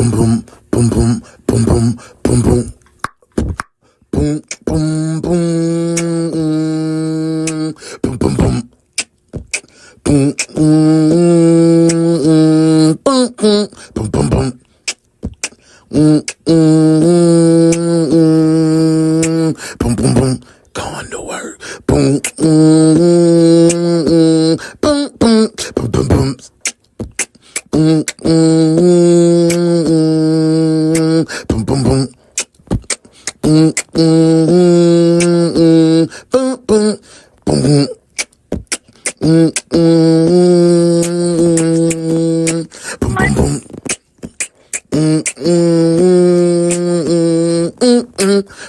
boom, boom, boom, boom, boom, boom, boom, boom. Boom, boom, boom, boom, boom, boom, boom, boom, boom, boom, boom, boom, boom. Boom, boom, boom, going to work. Boom, boom, boom, boom, boom, boom, boom. Boom, boom, boom, boom. Boom, boom, boom, boom, boom. Boom, boom, boom.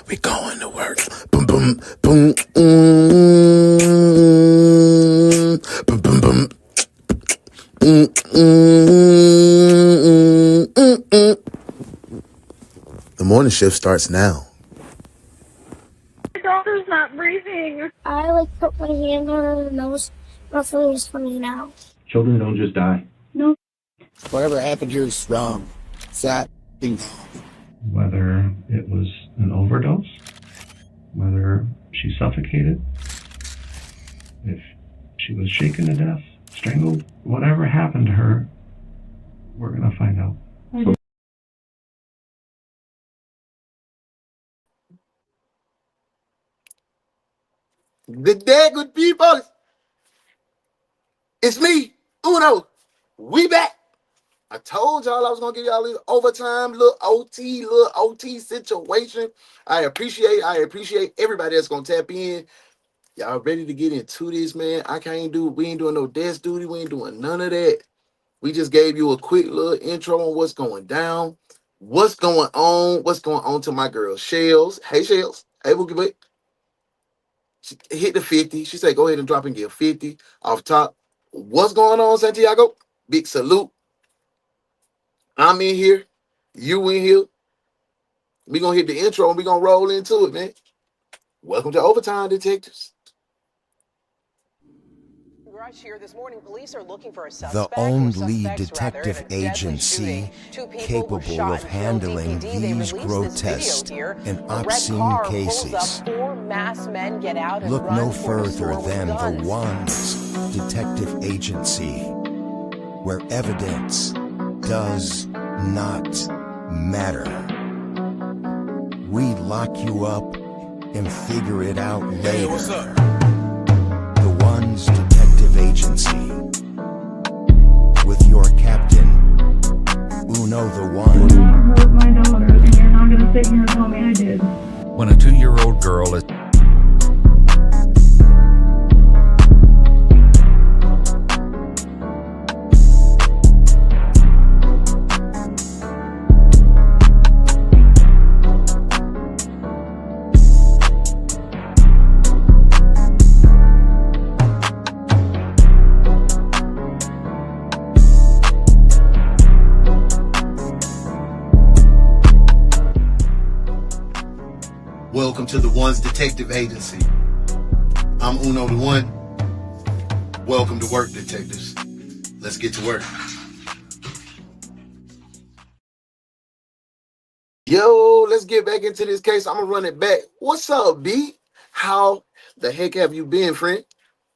We going to work. Boom, boom, boom, boom, boom, boom. The morning shift starts now. My daughter's not breathing. I put my hand on her nose. Nothing is funny now. Children don't just die. No. Whatever happened here is wrong. Sad thing. Whether it was an overdose, whether she suffocated, if she was shaken to death, strangled, whatever happened to her, we're going to find out. Good day, good people. It's me, Uno. We back. I told y'all I was gonna give y'all a little overtime, little OT situation. I appreciate everybody that's gonna tap in. Y'all ready to get into this, man? We ain't doing no desk duty. We ain't doing none of that. We just gave you a quick little intro on what's going down, what's going on to my girl Shells. Hey Shells. Hey Boogie Boy. She hit the 50. She said, go ahead and drop and give 50 off top. What's going on, Santiago? Big salute. I'm in here. You in here. We gonna hit the intro and we gonna roll into it, man. Welcome to Overtime, Detectives. Here this morning, police are looking for a The suspect only detective agency capable of handling these grotesque and obscene cases. Look no further than the One's detective agency, where evidence does not matter. We lock you up and figure it out later. Hey, what's up? The One's detective agency, with your captain, UnoDaOne. You hurt my daughter, and you're not gonna sit here and tell me I did. When a 2-year-old girl is Welcome to the One's Detective Agency. I'm UnoDaOne. Welcome to work, detectives. Let's get to work. Yo, let's get back into this case. I'm gonna run it back. What's up, B? How the heck have you been, friend?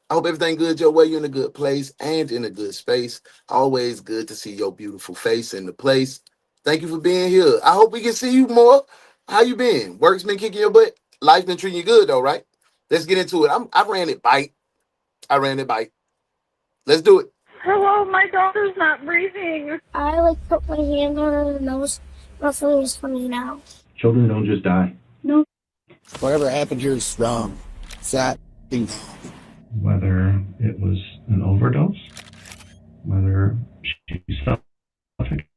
I hope everything good your way. You're in a good place and in a good space. Always good to see your beautiful face in the place. Thank you for being here. I hope we can see you more. How you been? Work's been kicking your butt. Life's been treating you good though, right? Let's get into it. I ran it bite. Let's do it. Hello, my daughter's not breathing. I put my hand on her nose. Nothing is funny now. Children don't just die. No. Whatever happened here is wrong. Sad thing. Whether it was an overdose, whether she suffocated,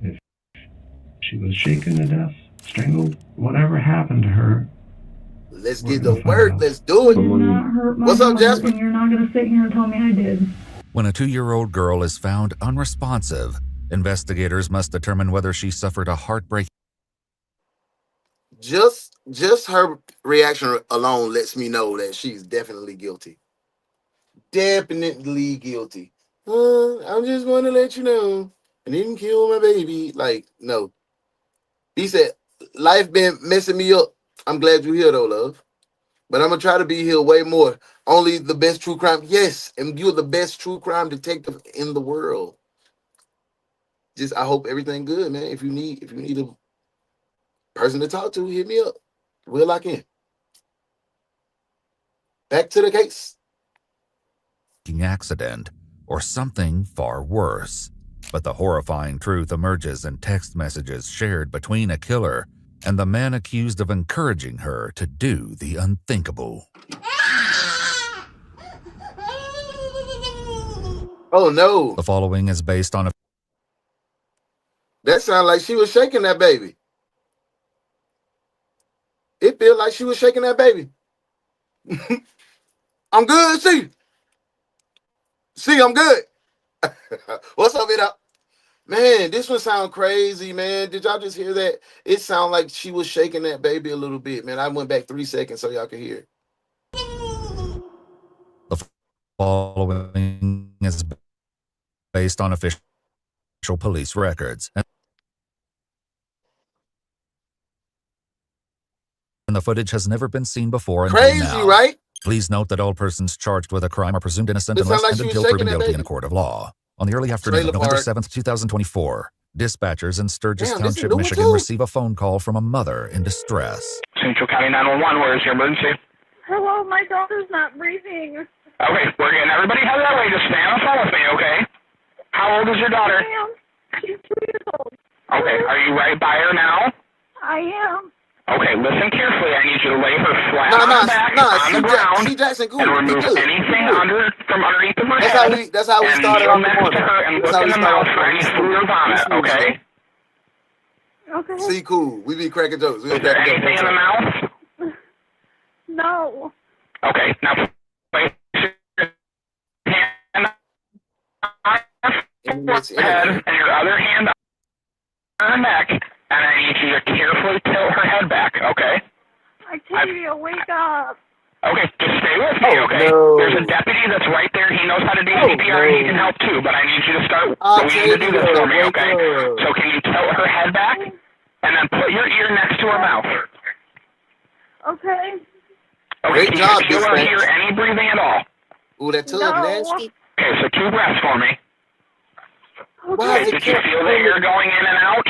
if she was shaken to death, strangled, whatever happened to her. Let's get to work. Let's do it. You did not hurt my What's up, daughter, Jasper? and you're not gonna sit here and tell me I did. when a 2-year-old girl is found unresponsive, investigators must determine whether she suffered a heartbreak. Just her reaction alone lets me know that she's definitely guilty. Definitely guilty. I just want to let you know I didn't kill my baby. Like, no. He said, life been messing me up. I'm glad you're here, though, love. But I'm going to try to be here way more. Only the best true crime. Yes, and you're the best true crime detective in the world. Just, I hope everything good, man. If you need a person to talk to, hit me up. We'll lock in. Back to the case. Accident or something far worse. But the horrifying truth emerges in text messages shared between a killer and the man accused of encouraging her to do the unthinkable. Oh, no. The following is based on a... That sounded like she was shaking that baby. It felt like she was shaking that baby. I'm good, see. See, I'm good. What's up, it up? Man, this one sound crazy, man. Did y'all just hear that? It sounded like she was shaking that baby a little bit, man. I went back 3 seconds so y'all could hear. The following is based on official police records. And the footage has never been seen before until Crazy, now. right? Please note that all persons charged with a crime are presumed innocent It unless sound like and she was until shaking proven that guilty in a baby. court of law. On the early afternoon Trailer of November park. 7th, 2024, dispatchers in Sturgis Damn, this is Township, new Michigan, too. receive a phone call from a mother in distress. Central County 911, where is your emergency? Hello, my daughter's not breathing. Okay, we're getting everybody headed that way. Just stay on the phone with me, okay? How old is your daughter? Ma'am, she's 2 years old. Okay, are you right by her now? I am. Okay, listen carefully. I need you to lay her flat on her back on the ground Jackson, cool. and remove anything from underneath of her head. That's how we and started kneel off the next morning. to her and That's look how in we the started mouth off for any food or vomit, okay? Okay. See, cool. We be cracking jokes. Is there anything in the mouth? No. Okay, now place your hand on her head and your other hand on her neck, and I need you to carefully tilt her head back, okay? Octavia, wake up. Okay, just stay with me, okay? No. There's a deputy that's right there. He knows how to do CPR, and he can help too, but I need you to start. We need to do this for me, okay? So can you tilt her head back, and then put your ear next to her mouth? Okay. Okay, Great can job, you feel or dispatch. hear any breathing at all? Ooh, that tub No. nasty. Okay, so 2 breaths for me. Why is Okay, it did you feel the air going in and out?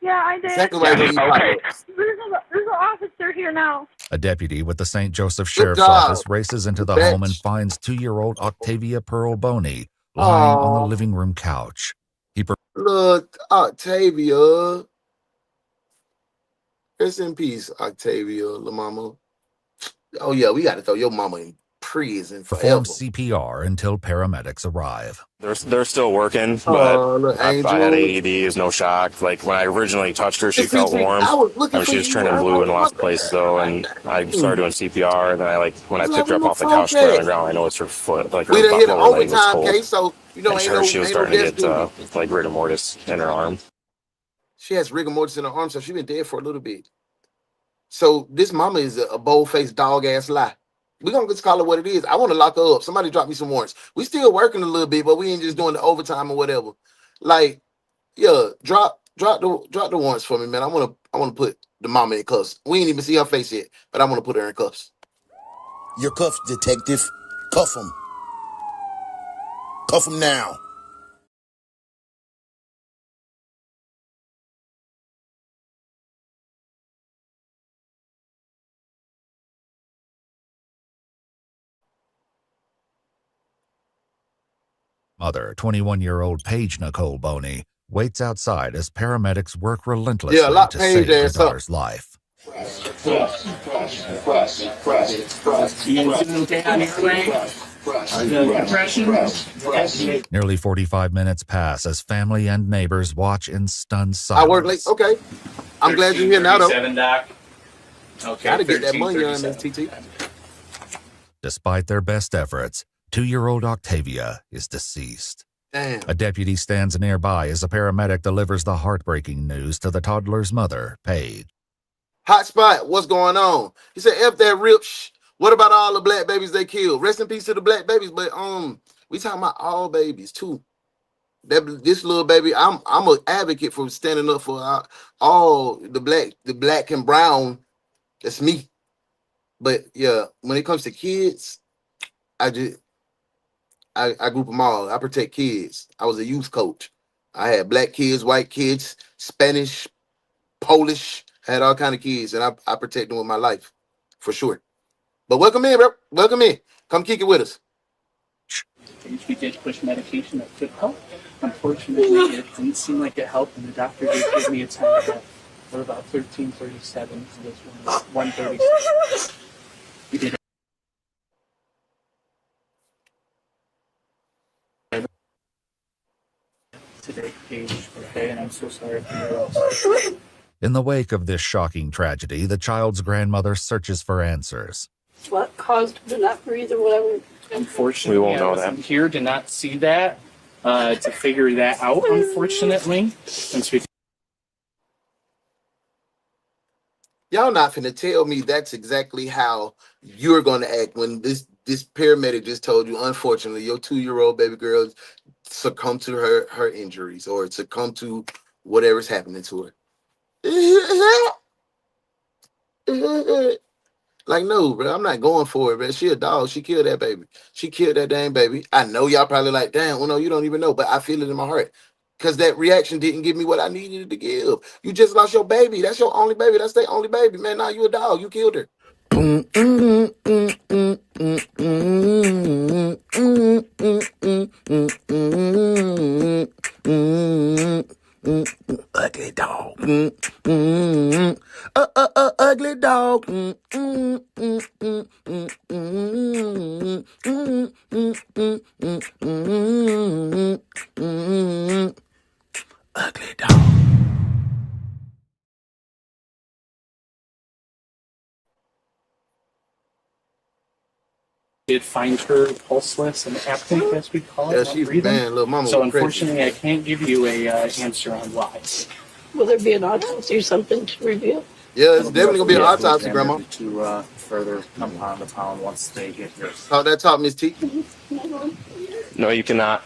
Yeah, I did. Exactly why we eat Okay. pop-ups. There's an officer here now. A deputy with the St. Joseph Good Sheriff's job. Office races into the Bitch. home and finds 2-year-old Octavia Pearl Boney lying on the Aw. living room couch. Look, Octavia. Rest in peace, Octavia, la mama. Oh, yeah, we got to throw your mama in prison forever. Performs CPR until paramedics arrive. They're still working, but look, I Angel. had AEDs, no shock. Like when I originally touched her, she It's felt easy. warm. I was looking I mean, for she was you. turning I blue in was lots of like, places though, and I started doing CPR. And then when I It's picked her like up off the a couch, put her on phone the ground, I know it's her foot, like her We done hit an lower leg was overtime cold. case, so you know And ain't no she was ain't no starting to death get duty. like rigor mortis in her arm. She has rigor mortis in her arm, so she been dead for a little bit. So this mama is a bold-faced dog-ass lie. We're gonna just call it what it is. I want to lock her up. Somebody drop me some warrants. We still working a little bit, but we ain't just doing the overtime or whatever. Like, yeah, drop the warrants for me, man. I wanna put the mama in cuffs. We ain't even see her face yet, but I want to put her in cuffs. You're cuffed, detective. Cuff him. Cuff him now. Mother, 21-year-old Paige Nicole Boney, waits outside as paramedics work relentlessly lock to Paige save her ass up. daughter's life. Nearly 45 minutes pass as family and neighbors watch in stunned silence. I work late. Okay. I'm glad you're here now, though. Doc. Okay, Gotta get that money on this, TT. Despite their best efforts, 2-year-old Octavia is deceased. Damn. A deputy stands nearby as a paramedic delivers the heartbreaking news to the toddler's mother, Paige. Hotspot, what's going on? He said, F that rip. What about all the black babies they killed? Rest in peace to the black babies, but We talking about all babies too. This little baby, I'm an advocate for standing up for all the black and brown. That's me. But yeah, when it comes to kids, I group them all. I protect kids. I was a youth coach. I had black kids, white kids, Spanish, Polish, had all kind of kids, and I protect them with my life, for sure. But welcome in, bro. Welcome in. Come kick it with us. We did push medication that could help. Unfortunately, it didn't seem like it helped, and the doctor did give me a time of death for about 13:37. So this one was 1:36. We did today, Paige. Okay, and I'm so sorry for your loss. In the wake of this shocking tragedy, the child's grandmother searches for answers. What caused her to not breathe or whatever? Unfortunately, we won't know I wasn't here to not see that, to figure that out, unfortunately. Since we Y'all not finna tell me that's exactly how you're gonna act when this paramedic just told you, unfortunately, your 2-year-old baby girl succumbed to her injuries or succumbed to whatever's happening to her. Like, no, bro, I'm not going for it, bro. She a dog. She killed that baby. She killed that dang baby. I know y'all probably like, damn, well, no, you don't even know, but I feel it in my heart. Because that reaction didn't give me what I needed to give. You just lost your baby. That's your only baby. That's their only baby, man. Now you a dog. You killed her. Ugly dog. Ugly dog. Ugly dog. did find her pulseless and apneic, as we call it, Yeah, she's man, little mama. So unfortunately, I can't give you a answer on why. Will there be an autopsy or something to reveal? Yeah, it's definitely gonna be an autopsy, Grandma. To further compound the pollen once they get here. Talk that talk, Miss T. No, you cannot.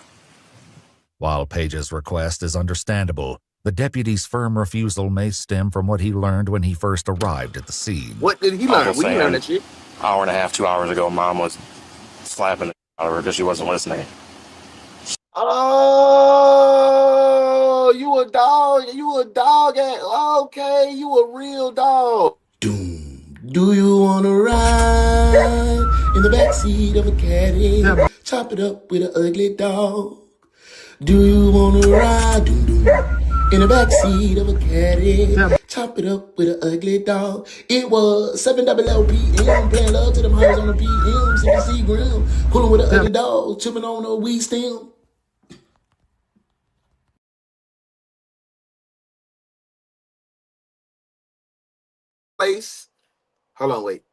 While Paige's request is understandable, the deputy's firm refusal may stem from what he learned when he first arrived at the scene. What did he learn? We learned that shit. Hour and a half, 2 hours ago, Mom was slapping the out of her because she wasn't listening. Oh, you a dog. You a dog. Okay, you a real dog. Do you wanna ride in the backseat of a caddy? Chop it up with an ugly dog. Do you wanna ride in the backseat of a caddy? Chop it up with an ugly dog. It was 7 PM, playing love to them hoes on the PM, CBC Grill, pulling with an ugly dog, chipping on a weed stem. Place. Hold on, wait.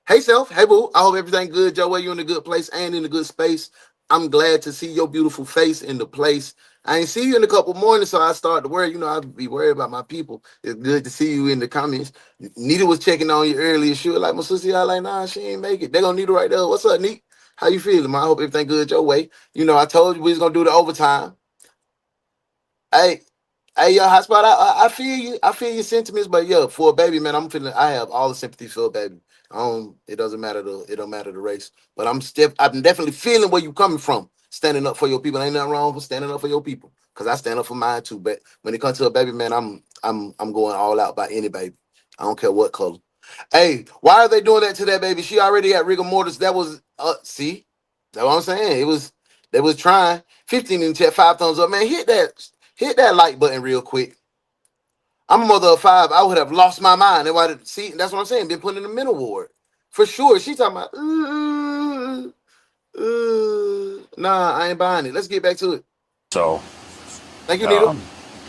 Hey, self. Hey, boo. I hope everything good, Joe. You in a good place and in a good space. I'm glad to see your beautiful face in the place. I ain't see you in a couple mornings, so I started to worry. You know, I'd be worried about my people. It's good to see you in the comments. Nita was checking on you earlier. She was like, my sister, I like, nah, she ain't make it. They gonna need her right there. What's up, Neat? How you feeling, man? I hope everything good your way. You know, I told you we was gonna do the overtime. Hey, yo, Hotspot, I feel you. I feel your sentiments, but yeah, for a baby, man, I have all the sympathy for a baby. It don't matter the race, but I'm definitely feeling where you coming from. Standing up for your people. Ain't nothing wrong with standing up for your people, because I stand up for mine too. But when it comes to a baby, man, I'm going all out by any baby. I don't care what color. Hey, why are they doing that to that baby? She already had rigor mortis. That was see, that's what I'm saying. They was trying. 15 in the chat, 5 thumbs up, man. Hit that like button real quick. I'm a mother of 5. I would have lost my mind. See, that's what I'm saying. Been put in the mental ward for sure. She talking about, nah, I ain't buying it. Let's get back to it. So, thank you, Needle.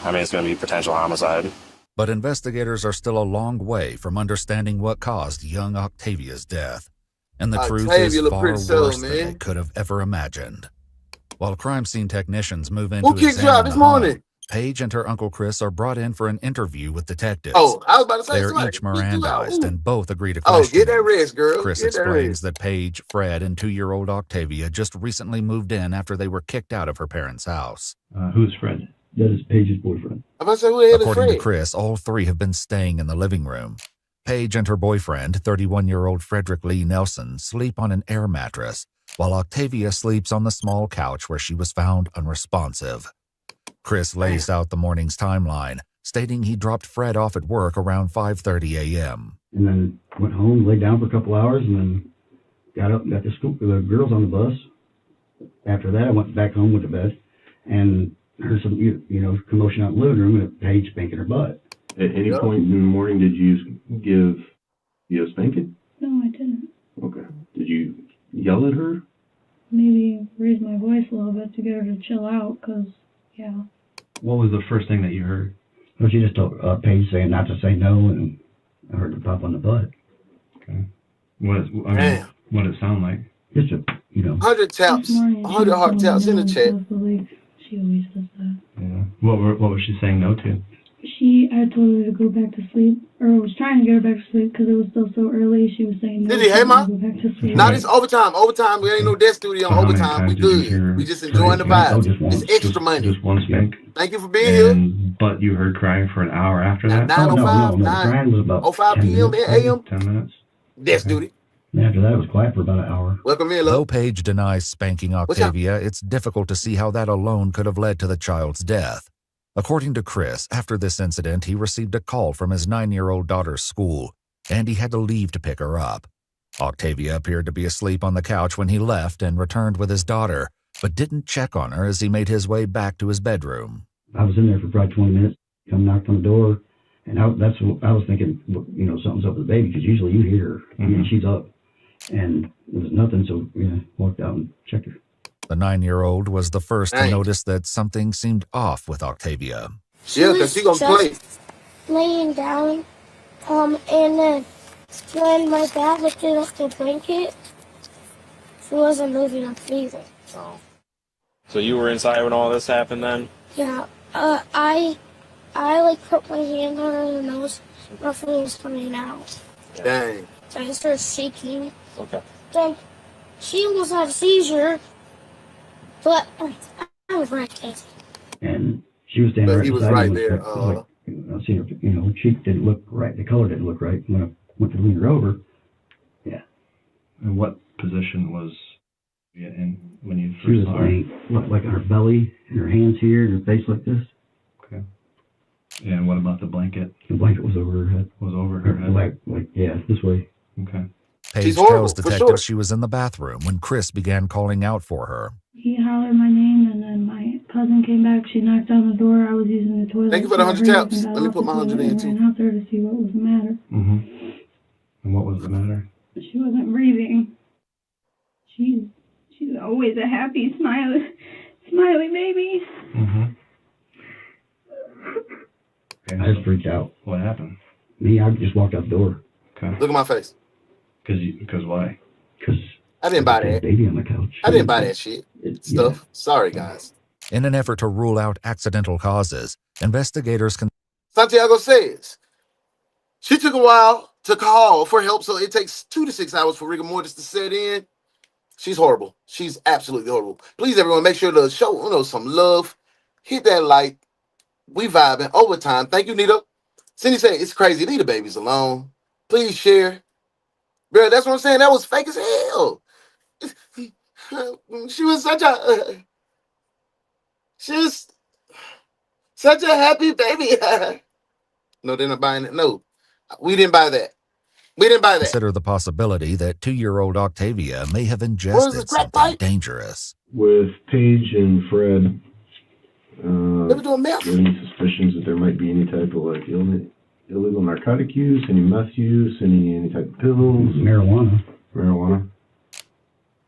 I mean, it's going to be potential homicide. But investigators are still a long way from understanding what caused young Octavia's death. And the truth is far worse than they could have ever imagined. While crime scene technicians move in who to kicked you out this morning? Paige and her Uncle Chris are brought in for an interview with detectives. Oh, I was about to say, They're each Mirandized and both agree to oh, question. get that rest, girl. Chris Get that explains rest. that Paige, Fred, and 2-year-old Octavia just recently moved in after they were kicked out of her parents' house. Who's Fred? That is Paige's boyfriend. I'm about to say, who the hell is According to Fred? Chris, all three have been staying in the living room. Paige and her boyfriend, 31-year-old Frederick Lee Nelson, sleep on an air mattress, while Octavia sleeps on the small couch where she was found unresponsive. Chris lays out the morning's timeline, stating he dropped Fred off at work around 5:30 a.m. And then went home, laid down for a couple hours, and then got up and got the girls on the bus. After that, I went back home, went to bed, and heard some, commotion out in the living room and Paige spanking her butt. At any point in the morning, did you give a spanking? No, I didn't. Okay. Did you yell at her? Maybe raise my voice a little bit to get her to chill out, because, yeah. What was the first thing that you heard? Well, she just told Paige saying not to say no, and I heard her pop on the butt. Okay. What did it sound like? Just 100 taps, 100 heart taps in the chat. She always does that. Yeah. What was she saying no to? I told her to go back to sleep, or was trying to get her back to sleep because it was still so early. She was saying no. Did he? Hey, Ma? Go back to sleep. Now this overtime. Overtime. We ain't no death studio on overtime. We good. We just enjoying the vibes. It's extra money. Just one spank. Thank you for being here. But you heard crying for an hour after that? 9:05, no. Crying was about 05 p.m. and a.m. 10 minutes. Death duty. And after that, it was quiet for about an hour. Welcome in, Though Paige denies spanking Octavia, it's difficult to see how that alone could have led to the child's death. According to Chris, after this incident, he received a call from his 9-year-old daughter's school, and he had to leave to pick her up. Octavia appeared to be asleep on the couch when he left and returned with his daughter, but didn't check on her as he made his way back to his bedroom. I was in there for probably 20 minutes, knocked on the door, and I was thinking, something's up with the baby, because usually you hear her. I mean, she's up. And there was nothing, so walked out and checked her. The 9-year-old was the first to notice that something seemed off with Octavia. Yeah, because she gonna play. Laying down, and then when my dad lifted up the blanket, she wasn't moving up either. So you were inside when all this happened then? Yeah, I put my hand on her nose, nothing was coming out. Dang. So I started shaking. Okay. Then she almost had a seizure, but I was right there. And she was standing But right he was beside right me. there. I seen her, cheek didn't look right. The color didn't look right. When I went to lean her over, yeah. And what position was you in when you She was first saw her? looked like on her belly, and her hands here, and her face like this. Okay. And what about the blanket? The blanket was over her head. Was over her head? Like this way. Okay. Paige tells detectives she was in the bathroom when Chris began calling out for her. He hollered my name, and then my cousin came back. She knocked on the door. I was using the toilet. Thank you for the 100 taps. Let me put my 100 in, too. I ran out there to see what was the matter. Mm-hmm. And what was the matter? She wasn't breathing. She's always a happy, smiley baby. Mm-hmm. Okay, I just freaked out. What happened? Me, I just walked out the door. Okay. Look at my face. Because why? Because I didn't buy that. Baby on the couch. I didn't buy that shit. Stuff. Yeah. Sorry, guys. In an effort to rule out accidental causes, investigators Santiago says she took a while to call for help, so it takes 2 to 6 hours for rigor mortis to set in. She's horrible. She's absolutely horrible. Please, everyone, make sure to show some love. Hit that like. We vibing overtime. Thank you, Nita. Cindy said it's crazy. Leave the babies alone. Please share. Bro, that's what I'm saying. That was fake as hell. She was such a happy baby. No, they're not buying it. No, we didn't buy that. consider the possibility that 2-year-old Octavia may have ingested something dangerous. With Paige and Fred, any suspicions that there might be any type of illegal narcotic use, any meth use, any type of pills? Marijuana.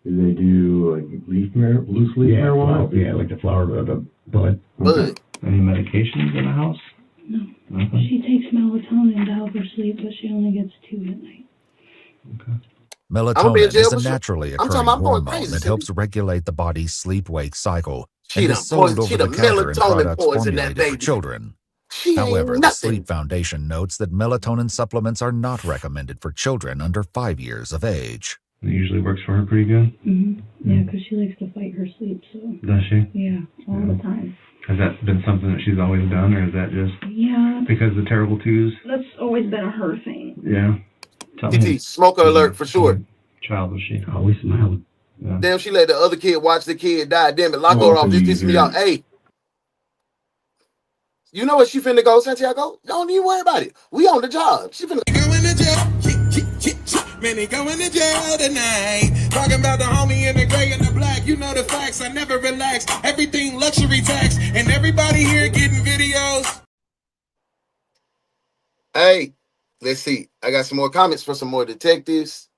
Do they do loose leaf marijuana? Yeah, like the flower of the bud. Okay. Any medications in the house? No. Nothing? She takes melatonin to help her sleep, but she only gets 2 at night. Okay. Melatonin is a naturally occurring hormone that helps regulate the body's sleep-wake cycle, and is sold over the counter in products formulated for baby. children. She However, ain't the nothing. Sleep Foundation notes that melatonin supplements are not recommended for children under 5 years of age. It usually works for her pretty good. Yeah, because she likes to fight her sleep, so. Does she? Yeah, all the time. Has that been something that she's always done, or is that just because of the terrible twos? That's always been a her thing. Yeah. TT, smoker alert for sure. Child was she? Always smiling. Yeah. Damn, she let the other kid watch the kid die. Damn it, lock her off. This pisses me off. Hey, you know what she finna go, Santiago? Don't even worry about it. We on the job. She finna go in the jail. Man, he going to jail tonight. Talking about the homie in the gray and the black. You know the facts. I never relax. Everything luxury tax. And everybody here getting videos. Hey, let's see. I got some more comments for some more detectives.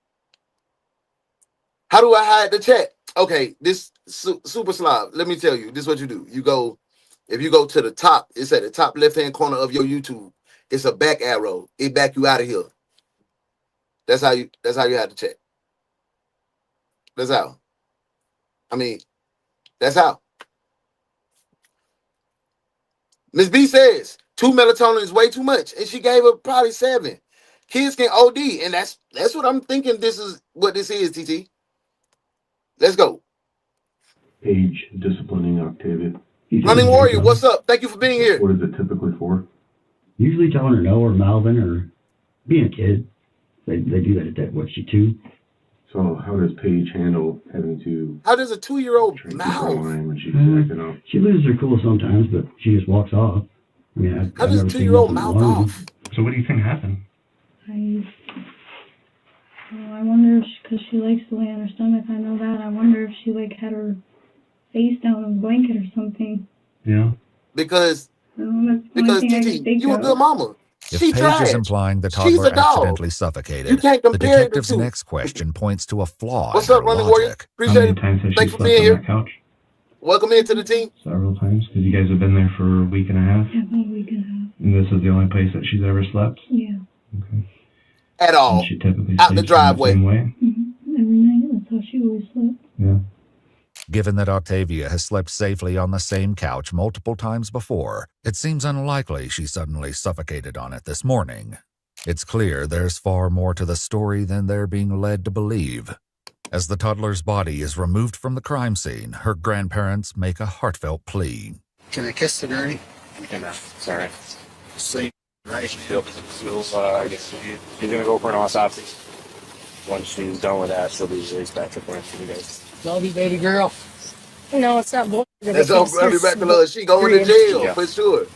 How do I hide the chat? Okay, this super slob. Let me tell you. This is what you do. You go, if you go to the top, it's at the top left-hand corner of your YouTube. It's a back arrow. It back you out of here. That's how you have to check. That's how. I mean, that's how. Miss B says 2 melatonin is way too much, and she gave her probably 7. Kids can OD, and that's what I'm thinking. This is what this is, TT. Let's go. Age disciplining Octavia. Running Warrior, what's up? Thank you for being here. What is it typically for? Usually telling her no, or mouthing, or being a kid. They do that at what, she 2? So how does Paige handle having to... How does a 2-year-old mouth? When she's acting up? She loses her cool sometimes, but she just walks off. I mean, how does a 2-year-old mouth off? So what do you think happened? I wonder if, because she likes to lay on her stomach, I know that. I wonder if she, had her face down on a blanket or something. Yeah. Because TT, you a good mama. If Paige is implying the toddler accidentally suffocated, the detective's next question points to a flaw in her logic. Appreciate it. Thanks for being here. Couch? Welcome into the team. Several times, because you guys have been there for a week and a half. Yeah, about a week and a half. And this is the only place that she's ever slept? Yeah. Okay. At all. And she typically out the driveway. The same way? Every night, that's how she always slept. Yeah. Given that Octavia has slept safely on the same couch multiple times before, it seems unlikely she suddenly suffocated on it this morning. It's clear there's far more to the story than they're being led to believe. As the toddler's body is removed from the crime scene, her grandparents make a heartfelt plea. Can I kiss the gurney? No, sorry. Sleep, right? I guess she's going to go for an autopsy. Once she's done with that, she'll be released back to Parental, you guys. Love you, baby girl. No, it's not bullshit. That's all Brother Back she going to jail for sure.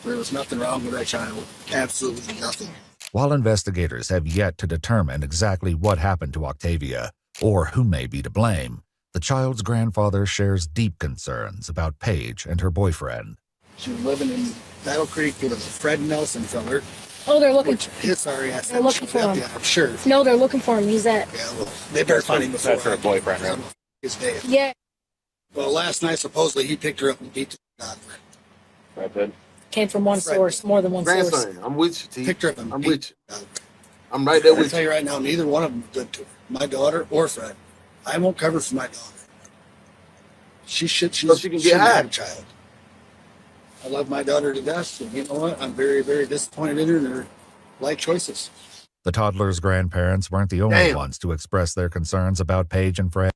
There was nothing wrong with that child. Absolutely nothing. While investigators have yet to determine exactly what happened to Octavia, or who may be to blame, the child's grandfather shares deep concerns about Paige and her boyfriend. She was living in Battle Creek with a Fred Nelson fella. Oh, they're looking. His sorry ass. They're looking for him. Yeah, I'm sure. No, they're looking for him. He's at. Yeah, well, they better find him before. That's her boyfriend, right? His dad. Yeah. Well, last night supposedly he picked her up and beat the dog. Right, good. Came from one source, more than one source. Grandson, I'm with you, T. Picked her up and I'm beat with you. the dog. I'm right there I'll with tell you right now, neither one of them good to her. My daughter or Fred. I won't cover for my daughter. She should. She can get shouldn't high. have a child. I love my daughter to death, and you know what? I'm very, very disappointed in her and her life choices. The toddler's grandparents weren't the only ones to express their concerns about Paige and Fred.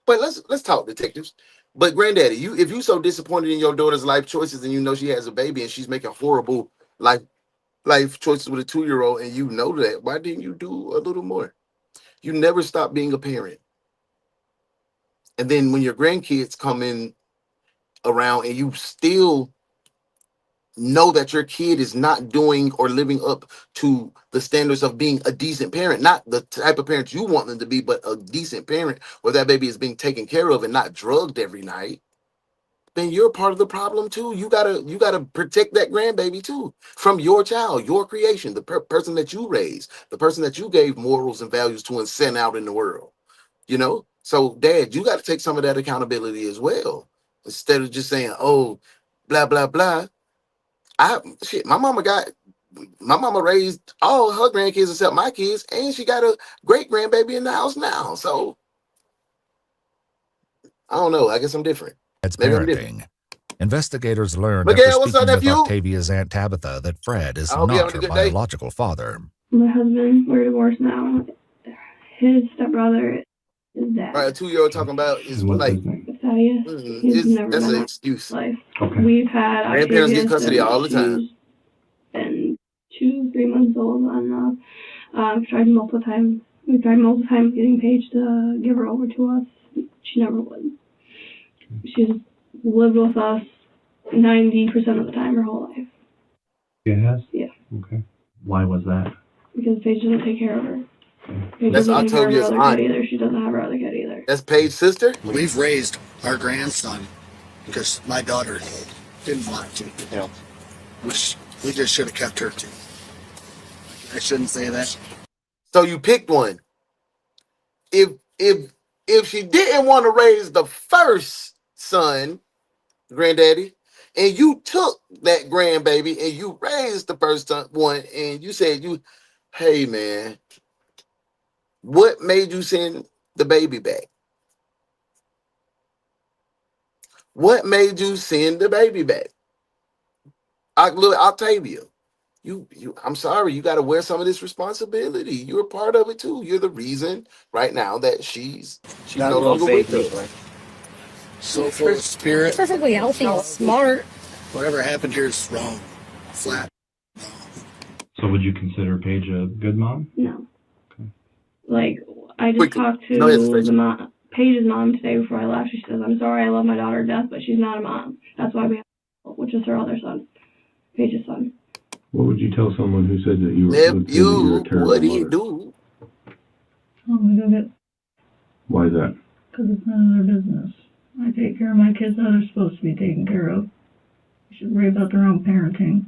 But let's talk, detectives. But Granddaddy, if you so disappointed in your daughter's life choices and you know she has a baby and she's making horrible life choices with a 2-year-old and you know that, why didn't you do a little more? You never stop being a parent. And then when your grandkids come in around and you still know that your kid is not doing or living up to the standards of being a decent parent, not the type of parent you want them to be, but a decent parent where that baby is being taken care of and not drugged every night, then you're part of the problem too. You gotta protect that grandbaby too from your child, your creation, the person that you raised, the person that you gave morals and values to and sent out in the world. You know, so Dad, you got to take some of that accountability as well, instead of just saying, "Oh, blah blah blah." My mama raised all her grandkids except my kids, and she got a great grandbaby in the house now. So I don't know. I guess I'm different. parenting. Investigators learned Miguel, after what's up, speaking with nephew? Octavia's Aunt Tabitha that Fred is I hope you're not having her a good day. biological father. My husband, we're divorced now. His stepbrother is dad. All right, a 2-year-old talking about is like, He's never that's been an in excuse. my life. Okay. We've had Grandparents Octavia get custody since all the time. she's been 2-3 months old on and off. I've tried multiple times. We've tried multiple times getting Paige to give her over to us. She never would. She's lived with us 90% of the time her whole life. It has? Yeah. Okay. Why was that? Because Paige doesn't take care of her. Paige That's doesn't take care of her Octavia's other aunt. kid either. She doesn't have her other kid either. That's Paige's sister? We've raised our grandson because my daughter didn't want to. Yeah. Which we just should have kept her to. I shouldn't say that. So you picked one. If she didn't want to raise the first son, granddaddy, and you took that grandbaby and you raised the first one, and you said hey man, what made you send the baby back? What made you send the baby back? Look, Octavia, I'm sorry, you got to wear some of this responsibility. You're a part of it too. You're the reason right now that she's no longer with us. So full of spirit. Perfectly healthy, smart. Whatever happened here is wrong. Flat. So would you consider Paige a good mom? No. Okay. Like, I just talked to Paige's mom today before I left. She says, I'm sorry, I love my daughter to death, but she's not a mom. That's why we have, which is her other son, Paige's son. What would you tell someone who said that you were a terrible what do you mother? do? Oh my God. Why is that? Because it's none of their business. I take care of my kids how they're supposed to be taken care of. They should worry about their own parenting.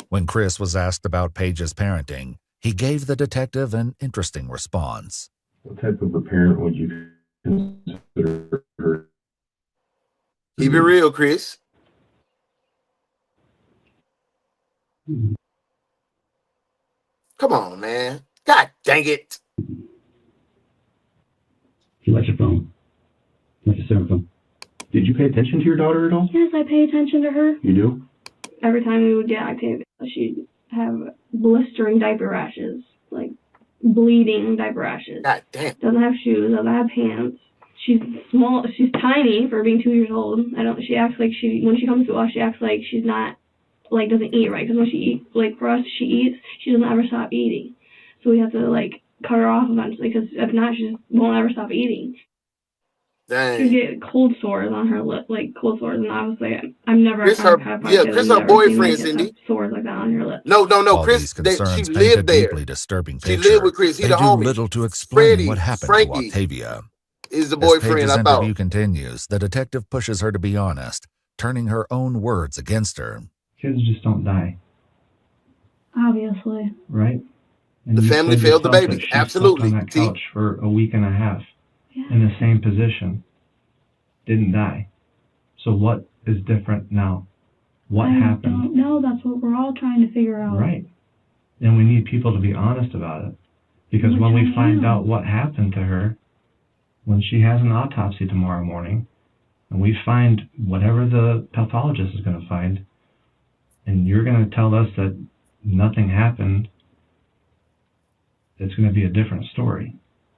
When Chris was asked about Paige's parenting, he gave the detective an interesting response. What type of a parent would you consider her? Keep it real, Chris. Come on, man. God dang it. She likes your phone. Likes your cell phone. Did you pay attention to your daughter at all? Yes, I pay attention to her. You do? Every time we would get Octavia, she'd have blistering diaper rashes, like bleeding diaper rashes. God damn. Doesn't have shoes, doesn't have pants. She's small. She's tiny for being 2 years old. She acts like when she comes to us, she acts like she's not, like, doesn't eat right. Because when she eats, like, for us, she eats, she doesn't ever stop eating. So we have to, like, cut her off eventually, because if not, she just won't ever stop eating. Dang. She get cold sores on her lip, like cold sores, and obviously I'm never. Chris, her boyfriend, Cindy. Sores like that on your lip. No, All Chris. These concerns She paint a lived there. deeply disturbing She picture. lived with Chris. He They the do homie. little to explain Freddie, what happened Frankie to Octavia. is the As boyfriend, Paige's I thought. interview continues, the detective pushes her to be honest, turning her own words against her. Kids just don't die, Obviously. right? And The you family said failed the yourself baby. that she Absolutely. slept on that couch for a week and a half in the same position. Didn't die. So what is different now? What happened? I don't know. That's what we're all trying to figure out. Right. And we need people to be honest about it. Because when we find out what happened to her, when she has an autopsy tomorrow morning, and we find whatever the pathologist is going to find, and you're going to tell us that nothing happened, it's going to be a different story.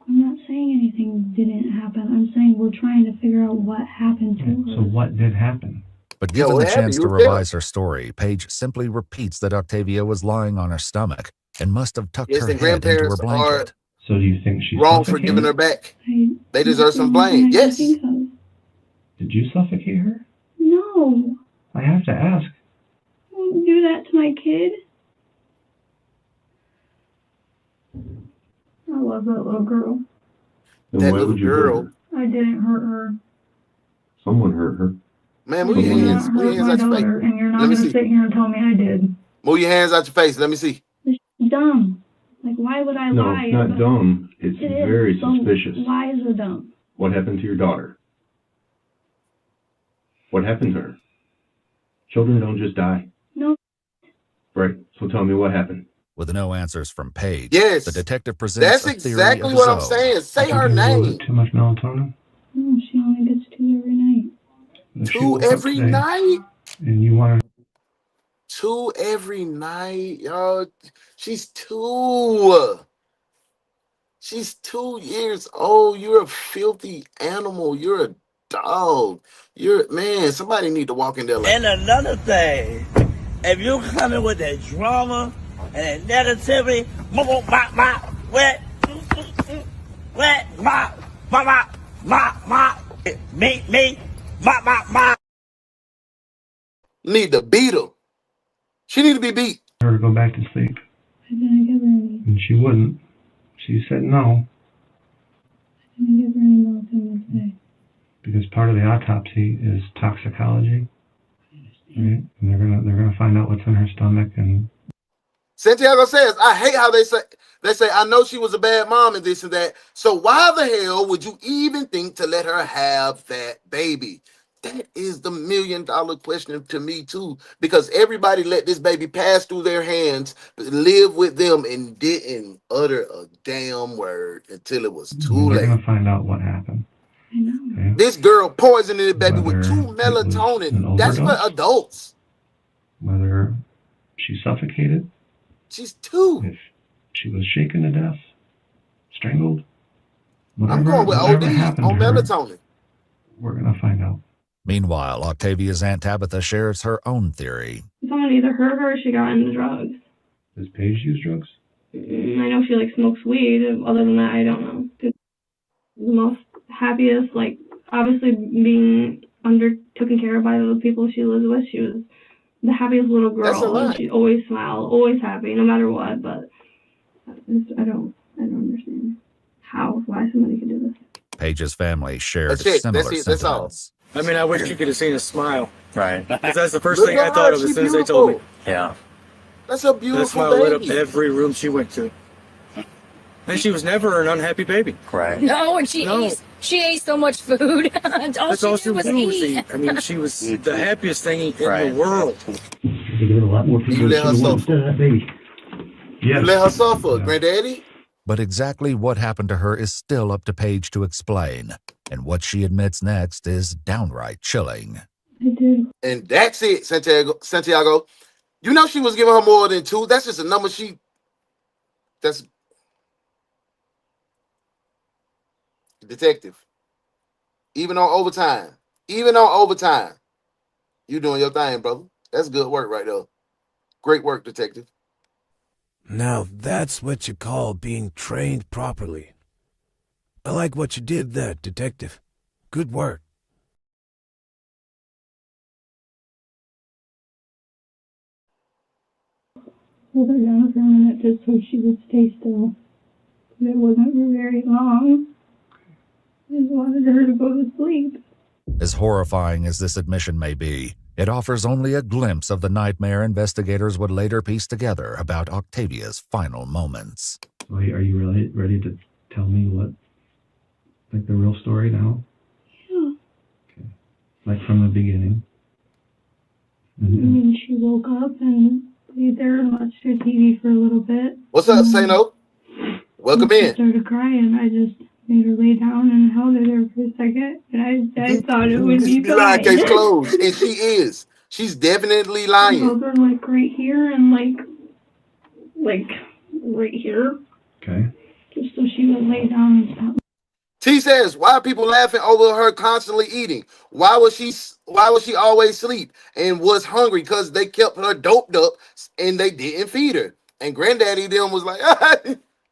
I'm not saying anything didn't happen. I'm saying we're trying to figure out what happened to her. So what did happen? But given the chance to revise her story, Paige simply repeats that Octavia was lying on her stomach and must have tucked her head into her blanket. So do you think she's wrong for giving her back? They deserve some blame. Yes. Did you suffocate her? No. I have to ask. I wouldn't do that to my kid. I love that little girl. And why would you hurt her? I didn't hurt her. Someone hurt her. Man, move your hands. Move your hands out your face. And you're not going to sit here and tell me I did. Move your hands out your face. Let me see. It's dumb. Like, why would I lie? No, it's not dumb. It's very suspicious. Why is it dumb? What happened to your daughter? What happened to her? Children don't just die. No. Right. So tell me what happened. With no answers from Paige, yes, the detective presents that's a theory exactly of what his I'm own. saying. Say her name. Too much melatonin? No, she only gets 2 every night. 2 every night? And you want to... 2 every night, y'all. She's 2. She's 2 years old. You're a filthy animal. You're a dog. Man, somebody need to walk in there like. And another thing, if you coming with that drama and that negativity, Need to beat her. She need to be beat. Her to go back to sleep. I didn't give her any. And she wouldn't. She said no. I didn't give her any melatonin today. Because part of the autopsy is toxicology. Right? And they're gonna find out what's in her stomach. And Santiago says, I hate how they say, I know she was a bad mom and this and that. So why the hell would you even think to let her have that baby? That is the $1 million question to me too, because everybody let this baby pass through their hands, live with them, and didn't utter a damn word until it was too late. They're gonna find out what happened. I know. Okay? This girl poisoned the baby with 2 melatonin. That's for adults. Whether she suffocated. She's 2. If she was shaken to death, strangled. I'm going with OD on melatonin. We're gonna find out. Meanwhile, Octavia's Aunt Tabitha shares her own theory. Someone either hurt her or she got into drugs. Does Paige use drugs? I know she smokes weed. Other than that, I don't know. The most happiest, obviously being taken care of by the people she lives with. She was the happiest little girl. That's a lot. She always smiled, always happy, no matter what. But I don't understand why somebody could do this. Paige's family shared That's it. similar That's it. That's all. sentiments. I mean, I wish you could have seen a smile. Right. Because that's the first thing I thought of as soon as they told me. Yeah. That's a That beautiful smile lit up baby. every room she went to. And she was never an unhappy baby. Right. No, and she ate so much food. That's all she was doing was eat. I mean, she was the happiest thing in the world. They give it a lot more people You let her instead suffer. of that baby. You let her suffer, granddaddy. But exactly what happened to her is still up to Paige to explain. And what she admits next is downright chilling. I did. And that's it, Santiago. You know she was giving her more than 2. That's just a number that's detective. Even on overtime. You doing your thing, brother. That's good work right there. Great work, detective. Now that's what you call being trained properly. I like what you did there, detective. Good work. Hold her down for a minute just so she would stay still. It wasn't for very long. I just wanted her to go to sleep. As horrifying as this admission may be, it offers only a glimpse of the nightmare investigators would later piece together about Octavia's final moments. Are you really ready to tell me what, the real story now? Yeah. Okay. From the beginning? She woke up and laid there and watched her TV for a little bit. What's up, Saino? Welcome in. She started crying. I just made her lay down and held her there for a second. And I thought it would be fine. Case closed. And she is. She's definitely lying. I held her right here and right here. Okay. Just so she would lay down and stop. T says, why are people laughing over her constantly eating? Why was she always sleep and was hungry? Because they kept her doped up and they didn't feed her. And granddaddy them was like,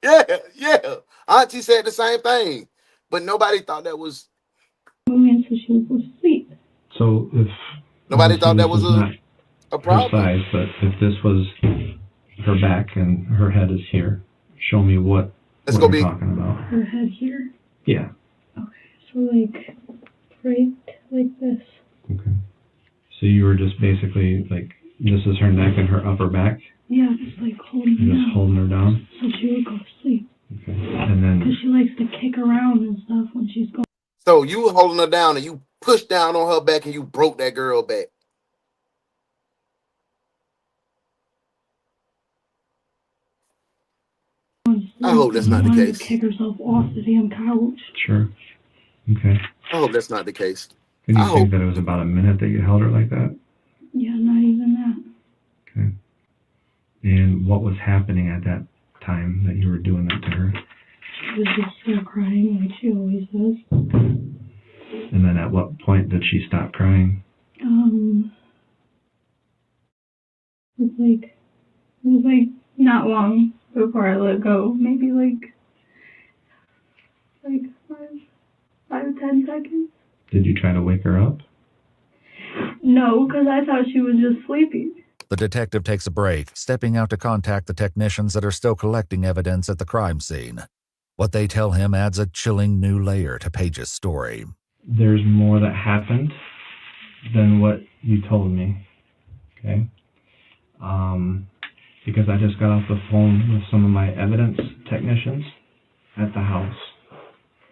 yeah. Auntie said the same thing. But nobody thought that was... So she would go to sleep. So if... Nobody thought that was a problem. Her size, but if this was her back and her head is here, show me what you're talking about. Her head here? Yeah. Okay, so right like this. Okay. So you were just basically this is her neck and her upper back? Yeah, just holding her down. Holding her down? So she would go to sleep. Okay. And then... Because she likes to kick around and stuff when she's going. So you were holding her down and you pushed down on her back and you broke that girl back. I hope that's not the case. Kick herself off the damn couch. Sure. Okay. I hope that's not the case. And you think that it was about a minute that you held her like that? Yeah, not even that. Okay. And what was happening at that time that you were doing that to her? She was just still crying like she always does. And then at what point did she stop crying? It was like not long before I let go. Maybe like 5-10 seconds. Did you try to wake her up? No, because I thought she was just sleeping. The detective takes a break, stepping out to contact the technicians that are still collecting evidence at the crime scene. What they tell him adds a chilling new layer to Paige's story. There's more that happened than what you told me, okay? Because I just got off the phone with some of my evidence technicians at the house,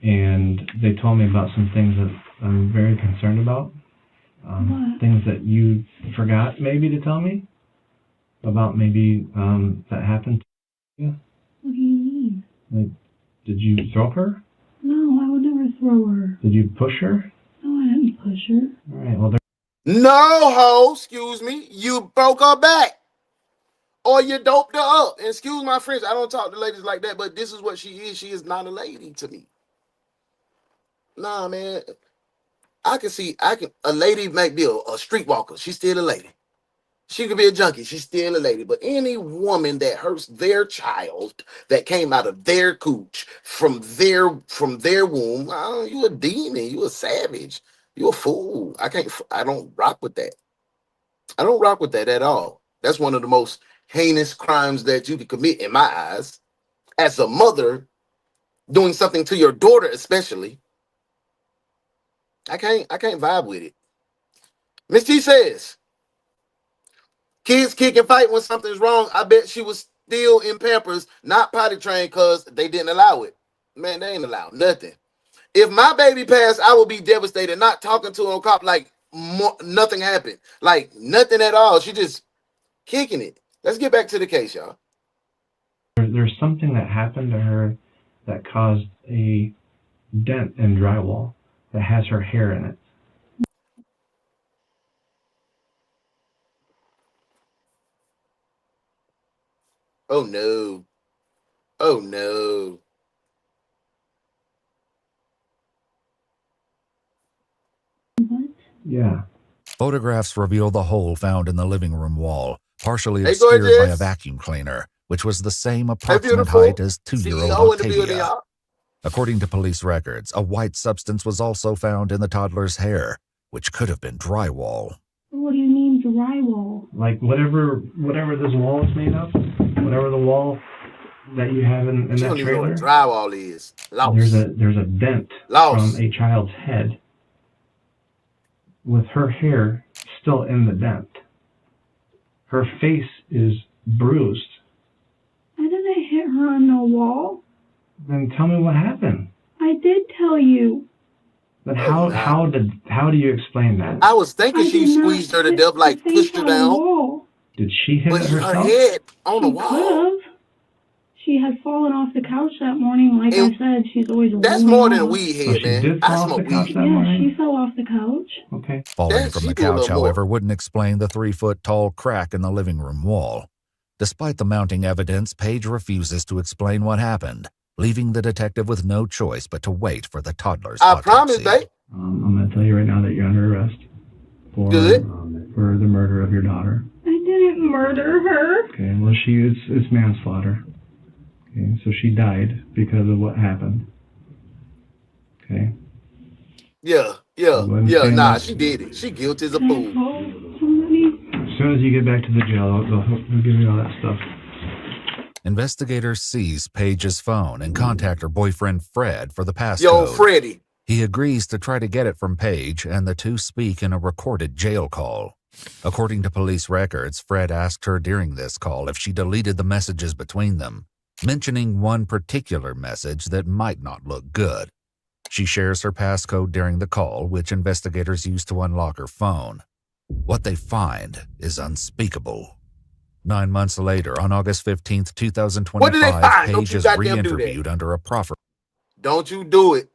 and they told me about some things that I'm very concerned about. Things that you forgot maybe to tell me about, maybe that happened to you. What do you mean? Like, did you throw her? No, I would never throw her. Did you push her? No, I didn't push her. All right, well, No, ho, excuse me. You broke her back. Or you doped her up. And excuse my French, I don't talk to ladies like that, but this is what she is. She is not a lady to me. Nah, man. A lady might be a streetwalker. She's still a lady. She could be a junkie. She's still a lady. But any woman that hurts their child that came out of their cooch from their womb, you a demon. You a savage. You a fool. I don't rock with that. I don't rock with that at all. That's one of the most heinous crimes that you could commit in my eyes. As a mother, doing something to your daughter especially. I can't vibe with it. Miss T says, kids kick and fight when something's wrong. I bet she was still in Pampers, not potty trained because they didn't allow it. Man, they ain't allowed nothing. If my baby passed, I would be devastated, not talking to a cop like nothing happened. Like nothing at all. She just kicking it. Let's get back to the case, y'all. There's something that happened to her that caused a dent in drywall that has her hair in it. Oh no. Oh no. Yeah. Photographs reveal the hole found in the living room wall, partially obscured by a vacuum cleaner, which was the same approximate height as 2-year-old Octavia. According to police records, a white substance was also found in the toddler's hair, which could have been drywall. What do you mean drywall? Like whatever this wall is made of, whatever the wall that you have in that trailer. You don't even know what drywall is. Lost. There's a dent from a child's head with her hair still in the dent. Her face is bruised. I didn't hit her on the wall. Then tell me what happened. I did tell you. But how do you explain that? I was thinking she squeezed her to death, like pushed her down. Did she hit herself? Her head on the wall. She had fallen off the couch that morning. Like I said, she's always. That's more than a weed head, man. She did fall off the couch that morning? Yeah, she fell off the couch. Okay. Falling from the couch, however, wouldn't explain the 3-foot-tall crack in the living room wall. Despite the mounting evidence, Paige refuses to explain what happened, leaving the detective with no choice but to wait for the toddler's autopsy. Promise, babe. I'm going to tell you right now that you're under arrest for the murder of your daughter. I didn't murder her. Okay, well, it's manslaughter. Okay, so she died because of what happened. Okay. Yeah. Nah, she did it. She guilty as a fool. As soon as you get back to the jail, they'll give you all that stuff. Investigators seize Paige's phone and contact her boyfriend Fred for the passcode. Yo, Freddie. He agrees to try to get it from Paige, and the two speak in a recorded jail call. According to police records, Fred asked her during this call if she deleted the messages between them, mentioning one particular message that might not look good. She shares her passcode during the call, which investigators use to unlock her phone. What they find is unspeakable. 9 months later, on August 15th, 2025, Paige is re-interviewed under a proffer. Don't you do it.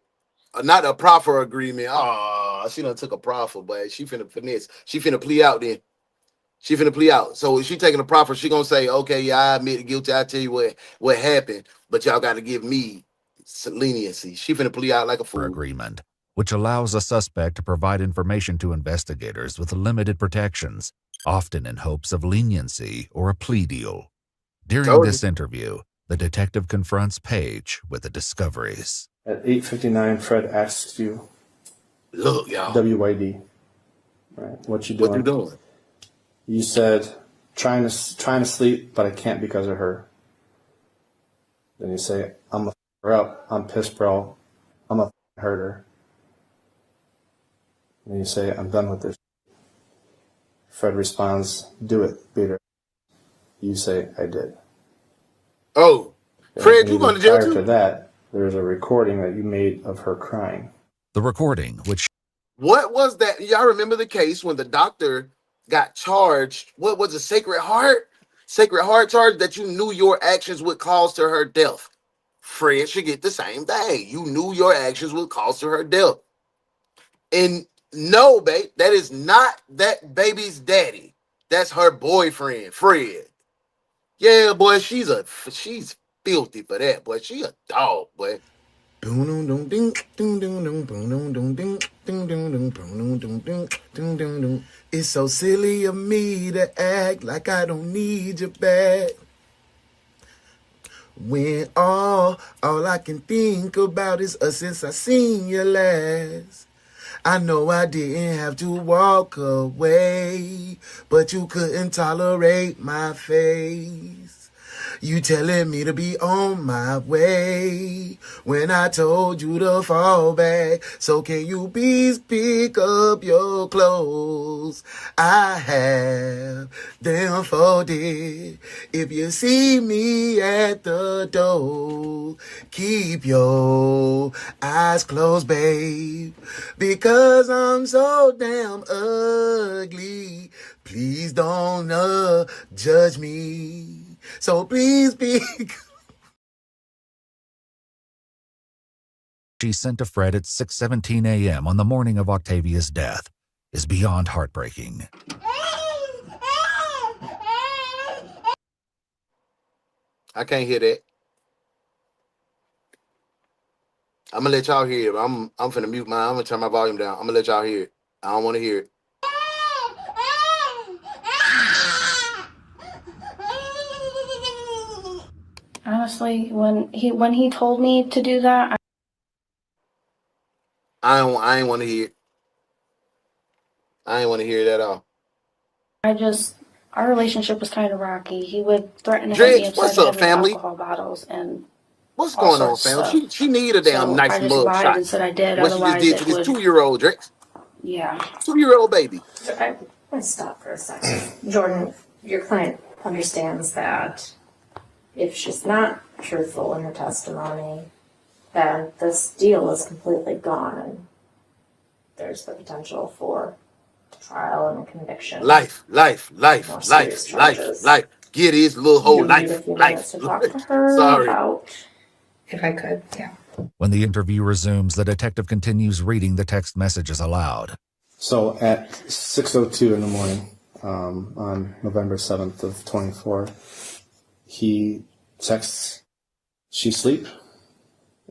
Not a proffer agreement. Oh, Oh, she done took a proffer, but she finna finesse. She finna plea out then. She finna plea out. So if she taking a proffer, she gonna say, okay, yeah, I admit guilty. I tell you what happened, but y'all got to give me some leniency. She finna plea out like a fool. Agreement, which allows a suspect to provide information to investigators with limited protections, often in hopes of leniency or a plea deal. During this interview, the detective confronts Paige with the discoveries. At 8:59, Fred asks you, "Look, y'all, WYD, right? What you doing? What you doing?" You said, trying to sleep, but I can't because of her. Then you say, I'm gonna f her up. I'm pissed, bro. I'm gonna hurt her. And you say, I'm done with this. Fred responds, do it, beat her. You say, I did. Oh, Fred, you going to jail too? Prior to that, there's a recording that you made of her crying. The recording, which... What was that? Y'all remember the case when the doctor got charged? What was it, Sacred Heart? Sacred Heart charge that you knew your actions would cause to her death. Fred should get the same thing. You knew your actions would cause to her death. And no, babe, that is not that baby's daddy. That's her boyfriend, Fred. Yeah, boy, she's filthy for that, boy. She a dog, boy. It's so silly of me to act like I don't need you back. When all I can think about is us since I seen you last. I know I didn't have to walk away, but you couldn't tolerate my face. You telling me to be on my way when I told you to fall back. So can you please pick up your clothes? I have them folded. If you see me at the door, keep your eyes closed, babe, because I'm so damn ugly. Please don't judge me. So please be... She sent to Fred at 6:17 a.m. on the morning of Octavia's death is beyond heartbreaking. I can't hear that. I'm gonna let y'all hear it. I'm finna mute mine. I'm gonna turn my volume down. I'm gonna let y'all hear it. I don't want to hear it. Honestly, when he told me to do that, I ain't want to hear it. I ain't want to hear it at all. Our relationship was kind of rocky. He would threaten to hit me Dredge, upside what's the up, head with family? alcohol bottles and What's all going on, sorts of family? stuff. She need a damn So nice I just mug lied shot. and said I did. What she just Otherwise, did to it this would. 2-year-old, Drex. Yeah. 2-year-old baby. So I'm going to stop for a second. Jordan, your client understands that if she's not truthful in her testimony, then this deal is completely gone and there's the potential for trial and a conviction. Life. More serious charges. Get his little whole You need life. a few minutes to talk to her Sorry. about, if I could, yeah. When the interview resumes, the detective continues reading the text messages aloud. So at 6:02 in the morning, on November 7th of 24, he texts, she sleep?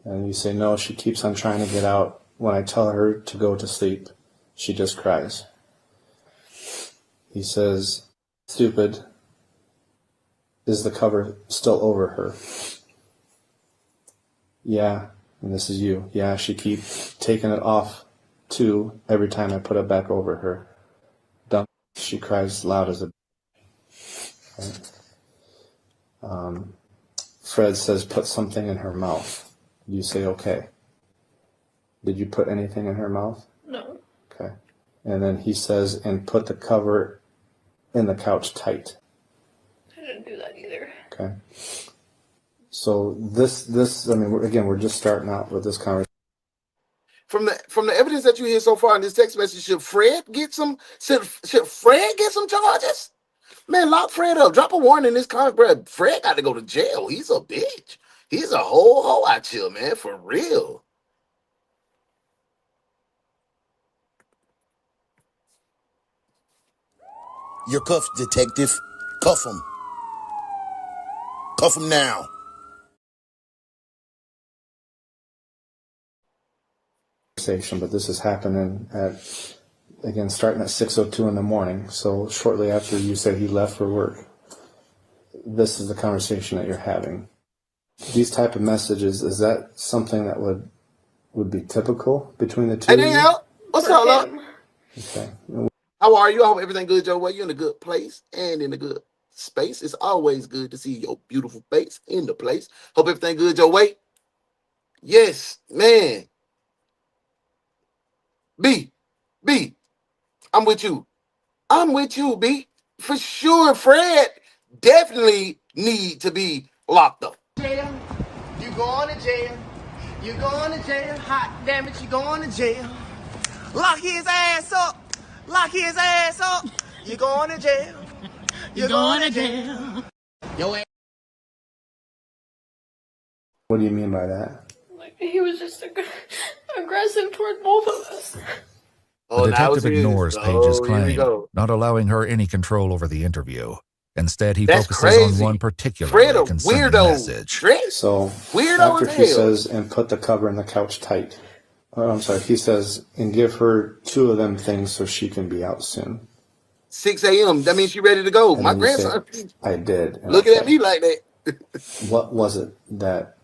And you say, no, she keeps on trying to get out. When I tell her to go to sleep, she just cries. He says, stupid, is the cover still over her? Yeah, and this is you. Yeah, she keeps taking it off too every time I put it back over her. Dumb, she cries loud as a... Right? Fred says, put something in her mouth. You say, okay. Did you put anything in her mouth? No. Okay. And then he says, and put the cover in the couch tight. I didn't do that either. Okay. So this, I mean, we're just starting out with this conversation. From the evidence that you hear so far in this text message, should Fred get some charges? Man, lock Fred up. Drop a warrant in this car, bro. Fred got to go to jail. He's a bitch. He's a whole hoe out here, man, for real. You're cuffed, detective. Cuff him. Cuff him now. But this is happening at, again, starting at 6:02 in the morning. So shortly after you said he left for work, this is the conversation that you're having. These type of messages, is that something that would be typical between the two? Hey, Danielle, what's up, love? Okay. How are you? I hope everything good, Joe. Well, you're in a good place and in a good space. It's always good to see your beautiful face in the place. Hope everything good, Joe. Wait. Yes, man. B, I'm with you. I'm with you, B. For sure, Fred definitely need to be locked up. Jail, you going to jail. You going to jail. Hot damn it, you going to jail. Lock his ass up. Lock his ass up. You going to jail. You going to jail. Yo, ass. What do you mean by that? Like, he was just aggressive toward both of us. The detective ignores Paige's claim, not allowing her any control over the interview. Instead, he focuses on one particular concerning message. So Weirdo after he says, and put the cover in the couch tight. Oh, I'm sorry. He says, and give her 2 of them things so she can be out soon. 6 a.m. That means she ready to go. And My then you grandson say, I did. looking at me like that. What was it that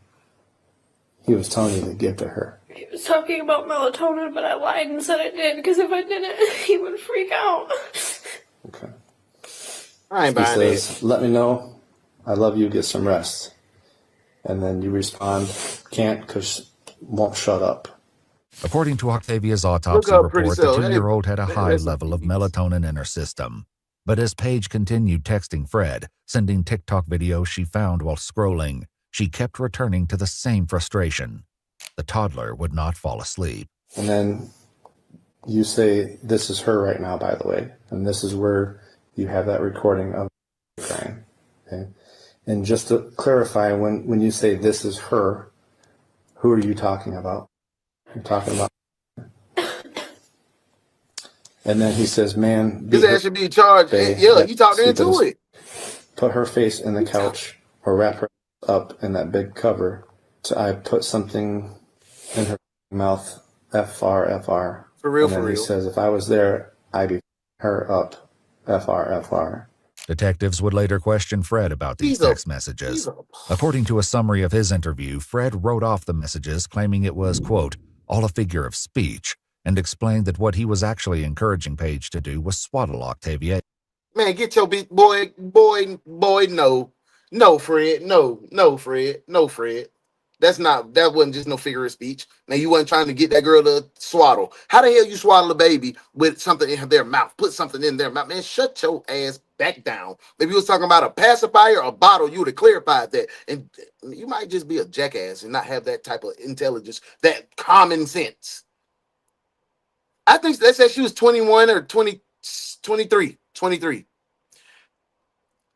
he was telling you to give to her? He was talking about melatonin, but I lied and said I did, because if I didn't, he would freak out. Okay. I ain't He buying says, let me know. I love you. Get some rest. And then you respond, can't, because won't shut up. According to Octavia's autopsy report, the 2-year-old had a high level of melatonin in her system. But as Paige continued texting Fred, sending TikTok videos she found while scrolling, she kept returning to the same frustration. The toddler would not fall asleep. And then you say, this is her right now, by the way. And this is where you have that recording of crying. Okay? And just to clarify, when you say this is her, who are you talking about? You're talking about. And then he says, man, His ass should be charged. Yeah, he talked into it. Put her face in the couch or wrap her up in that big cover. So I put something in her mouth, FR. For real, and then for real. He says, if I was there, I'd be her up, FR. Detectives would later question Fred about these text messages. According to a summary of his interview, Fred wrote off the messages, claiming it was, quote, all a figure of speech, and explained that what he was actually encouraging Paige to do was swaddle Octavia. Man, get your big boy, no. No, Fred, no, Fred. That wasn't just no figure of speech. Now, you wasn't trying to get that girl to swaddle. How the hell you swaddle a baby with something in their mouth? Put something in their mouth. Man, shut your ass back down. If you was talking about a pacifier or a bottle, you would have clarified that. And you might just be a jackass and not have that type of intelligence, that common sense. I think they said she was 21 or 23.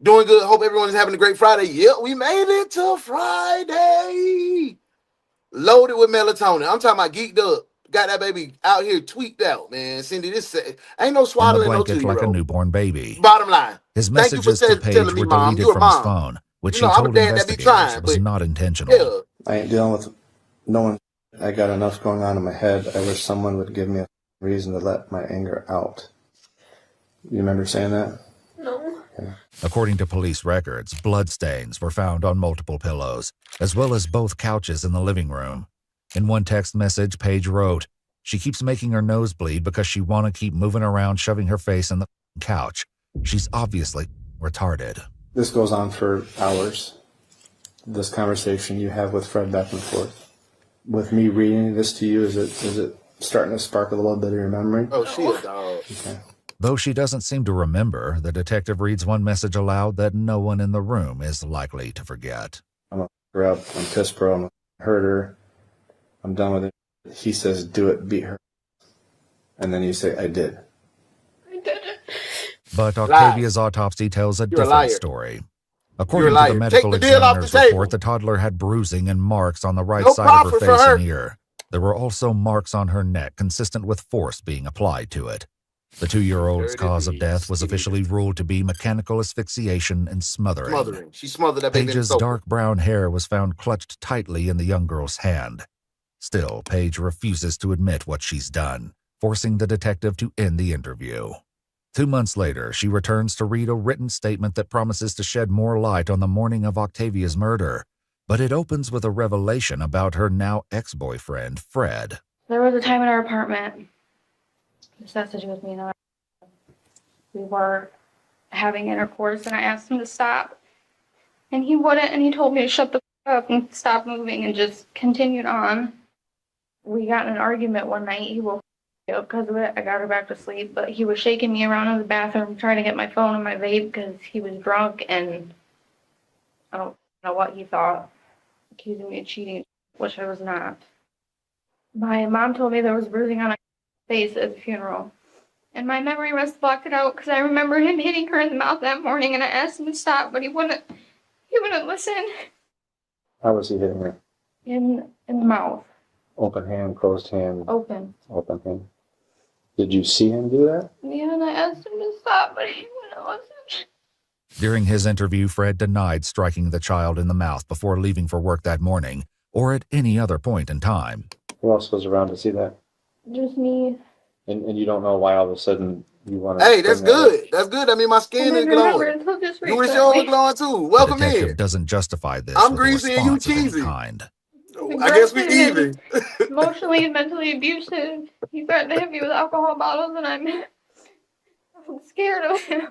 Doing good. Hope everyone is having a great Friday. Yeah, we made it to Friday. Loaded with melatonin. I'm talking about geeked up. Got that baby out here tweaked out, man. Cindy, this ain't no swaddling no 2-year-old. Like a newborn baby. Bottom line. His messages to Paige were deleted from his phone, which he told investigators was not intentional. Yeah. I ain't dealing with no one. I got enough going on in my head. I wish someone would give me a reason to let my anger out. You remember saying that? No. Okay. According to police records, bloodstains were found on multiple pillows, as well as both couches in the living room. In one text message, Paige wrote, she keeps making her nose bleed because she want to keep moving around shoving her face in the couch. She's obviously retarded. This goes on for hours. This conversation you have with Fred back and forth. With me reading this to you, is it starting to spark a little bit of your memory? Oh, she a dog. Okay. Though she doesn't seem to remember, the detective reads one message aloud that no one in the room is likely to forget. I'm going to her up. I'm pissed, bro. I'm going to hurt her. I'm done with it. He says, do it, beat her. And then you say, I did. But Octavia's autopsy tells a different story. According to the medical examiner's report, the toddler had bruising and marks on the right side of her face and ear. There were also marks on her neck, consistent with force being applied to it. The 2-year-old's cause of death was officially ruled to be mechanical asphyxiation and smothering. She smothered that baby in the Paige's sofa. dark brown hair was found clutched tightly in the young girl's hand. Still, Paige refuses to admit what she's done, forcing the detective to end the interview. 2 months later, she returns to read a written statement that promises to shed more light on the morning of Octavia's murder, but it opens with a revelation about her now ex-boyfriend, Fred. There was a time in our apartment, this has to do with me and I. We were having intercourse and I asked him to stop. And he wouldn't, and he told me to shut the f up and stop moving and just continued on. We got in an argument one night. He woke me up because of it. I got her back to sleep, but he was shaking me around in the bathroom trying to get my phone and my vape because he was drunk and I don't know what he thought, accusing me of cheating, which I was not. My mom told me there was bruising on my face at the funeral. And my memory must have blocked it out because I remember him hitting her in the mouth that morning and I asked him to stop, but he wouldn't listen. How was he hitting her? In the mouth. Open hand, closed hand? Open. Open hand. Did you see him do that? Yeah, and I asked him to stop, but he wouldn't listen. During his interview, Fred denied striking the child in the mouth before leaving for work that morning or at any other point in time. Who else was around to see that? Just me. And you don't know why all of a sudden you want to... Hey, that's good. That's good. I mean, my skin is glowing. You wish yours were glowing too. Welcome the detective in. doesn't justify this. I'm with greasy a and you response of any cheesy. kind. I guess we even. Emotionally and mentally abusive. He threatened to hit me with alcohol bottles and I'm scared of him.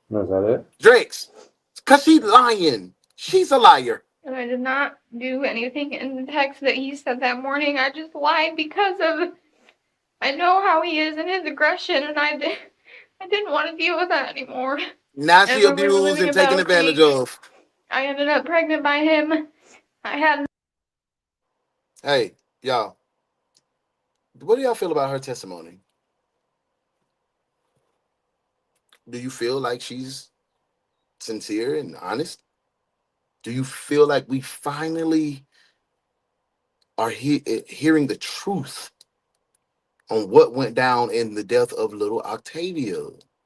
Was that it? Drake's. Because she's lying. She's a liar. And I did not do anything in the text that he said that morning. I just lied because of, I know how he is and his aggression, and I didn't want to deal with that anymore. Now she abused and taken advantage of. I ended up pregnant by him. I had... Hey, y'all. What do y'all feel about her testimony? Do you feel like she's sincere and honest? Do you feel like we finally are hearing the truth on what went down in the death of little Octavia,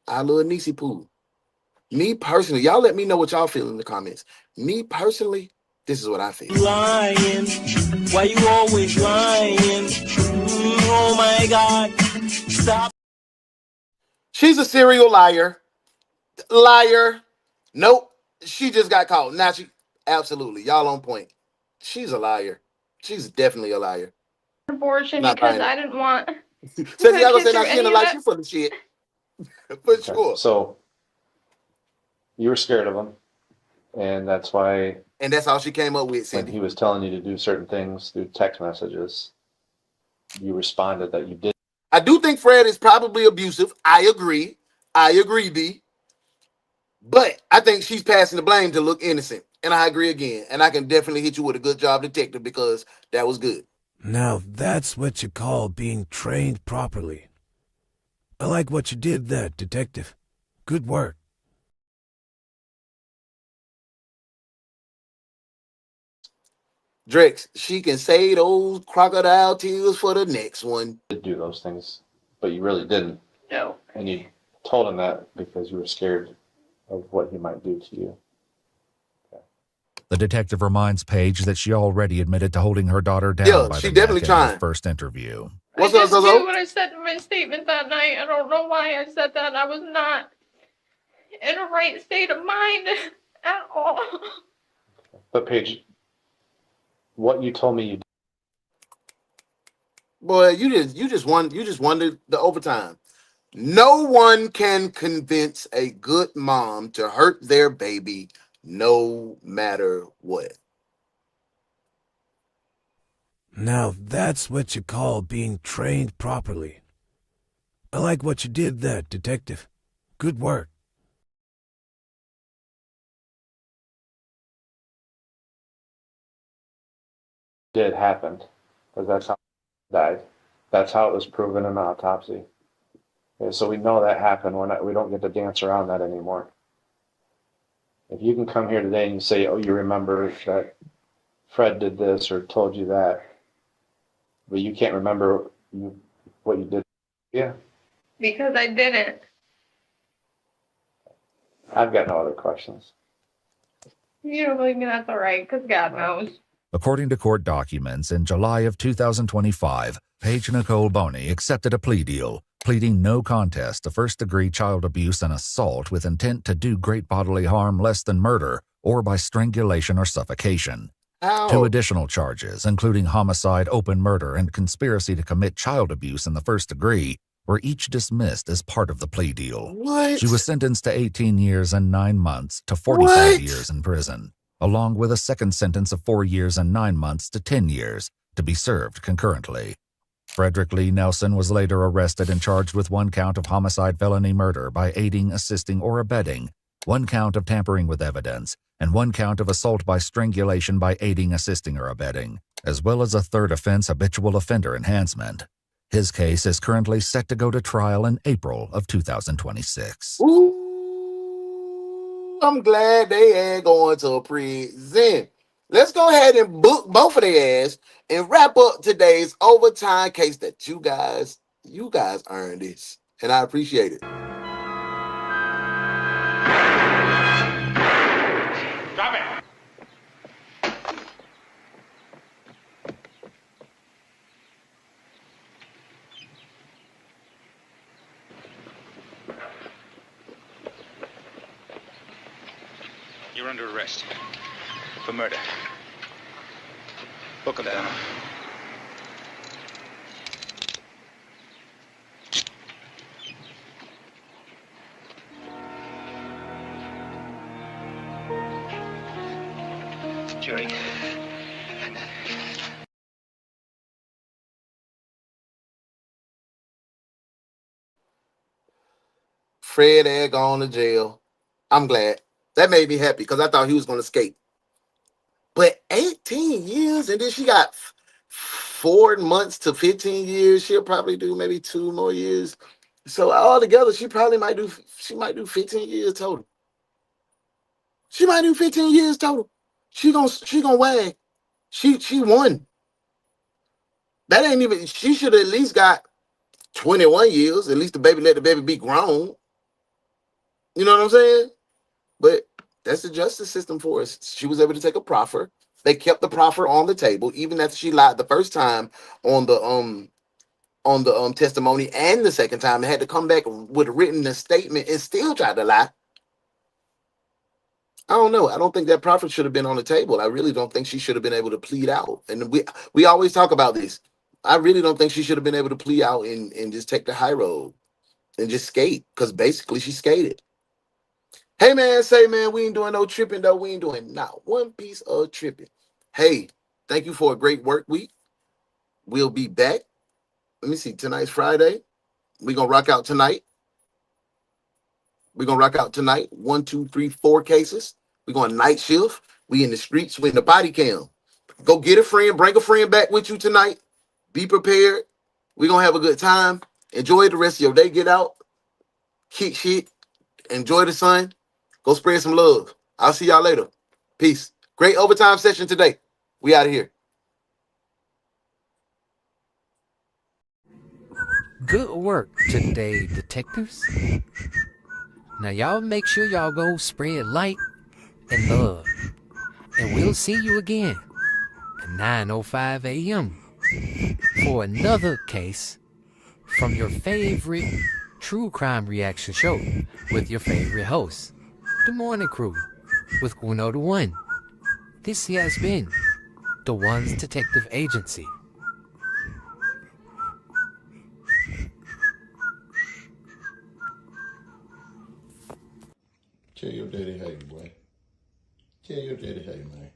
our little Niecy Poo? Me personally, y'all let me know what y'all feel in the comments. Me personally, this is what I feel. Lying. Why you always lying? Oh my God. Stop. She's a serial liar. Liar. Nope. She just got caught. Now she, absolutely. Y'all on point. She's a liar. She's definitely a liar. Abortion because I didn't want... So y'all gonna say now she in the life, she full of shit. For sure. So you were scared of him, and that's why. And that's all she came up with, Cindy. When he was telling you to do certain things through text messages, you responded that you did. I do think Fred is probably abusive. I agree, B. But I think she's passing the blame to look innocent. And I agree again. And I can definitely hit you with a good job, detective, because that was good. Now that's what you call being trained properly. I like what you did there, detective. Good work. Drex, she can say those crocodile tears for the next one. Did do those things, but you really didn't. No. And you told him that because you were scared of what he might do to you. The detective reminds Paige that she already admitted to holding her daughter down by she the definitely neck in her trying. first interview. I just knew what I said in my statement that night. I don't know why I said that. I was not in a right state of mind at all. But Paige, what you told me you did. Boy, you just won the overtime. No one can convince a good mom to hurt their baby, no matter what. Now that's what you call being trained properly. I like what you did there, detective. Good work. Did happen, because that's how he died. That's how it was proven in the autopsy. Okay, so we know that happened. We don't get to dance around that anymore. If you can come here today and you say, oh, you remember that Fred did this or told you that, but you can't remember what you did. Yeah, Because I didn't. I've got no other questions. You don't believe me, that's alright, because God knows. According to court documents, in July of 2025, Paige Nicole Boney accepted a plea deal, pleading no contest to first-degree child abuse and assault with intent to do great bodily harm less than murder or by strangulation or suffocation. Ow. 2 additional charges, including homicide, open murder, and conspiracy to commit child abuse in the first degree, were each dismissed as part of the plea deal. What? She was sentenced to 18 years and 9 months to 45 years in prison, along with a second sentence of 4 years and 9 months to 10 years to be served concurrently. Frederick Lee Nelson was later arrested and charged with 1 count of homicide felony murder by aiding, assisting, or abetting, 1 count of tampering with evidence, and 1 count of assault by strangulation by aiding, assisting, or abetting, as well as a 3rd offense habitual offender enhancement. His case is currently set to go to trial in April of 2026. Ooh, I'm glad they ain't going to prison. Let's go ahead and book both of their ass and wrap up today's overtime case that you guys earned this. And I appreciate it. Drop it. You're under arrest for murder. Book him down. Jury. Fred had gone to jail. I'm glad. That made me happy because I thought he was going to escape. But 18 years, and then she got 4 months to 15 years. She'll probably do maybe 2 more years. So altogether, she might do 15 years total. She might do 15 years total. She gonna wag. She won. That ain't even. She should have at least got 21 years. At least let the baby be grown. You know what I'm saying? But that's the justice system for us. She was able to take a proffer. They kept the proffer on the table, even after she lied the first time on the testimony, and the second time they had to come back with a written statement and still tried to lie. I don't know. I don't think that proffer should have been on the table. I really don't think she should have been able to plead out. And we always talk about this. I really don't think she should have been able to plead out and just take the high road and just skate, because basically she skated. Hey, man, we ain't doing no tripping, though. We ain't doing not one piece of tripping. Hey, thank you for a great work week. We'll be back. Let me see. Tonight's Friday. We're going to rock out tonight. 1, 2, 3, 4 cases. We're going night shift. We in the streets. We in the body cam. Go get a friend. Bring a friend back with you tonight. Be prepared. We're going to have a good time. Enjoy the rest of your day. Get out. Kick shit. Enjoy the sun. Go spread some love. I'll see y'all later. Peace. Great overtime session today. We out of here. Good work today, detectives. Now y'all make sure y'all go spread light and love. And we'll see you again at 9:05 a.m. for another case from your favorite true crime reaction show with your favorite host, The Morning Crew with UnoDaOne. This has been the One's Detective Agency. Tell your daddy hey, boy. Tell your daddy hey, man.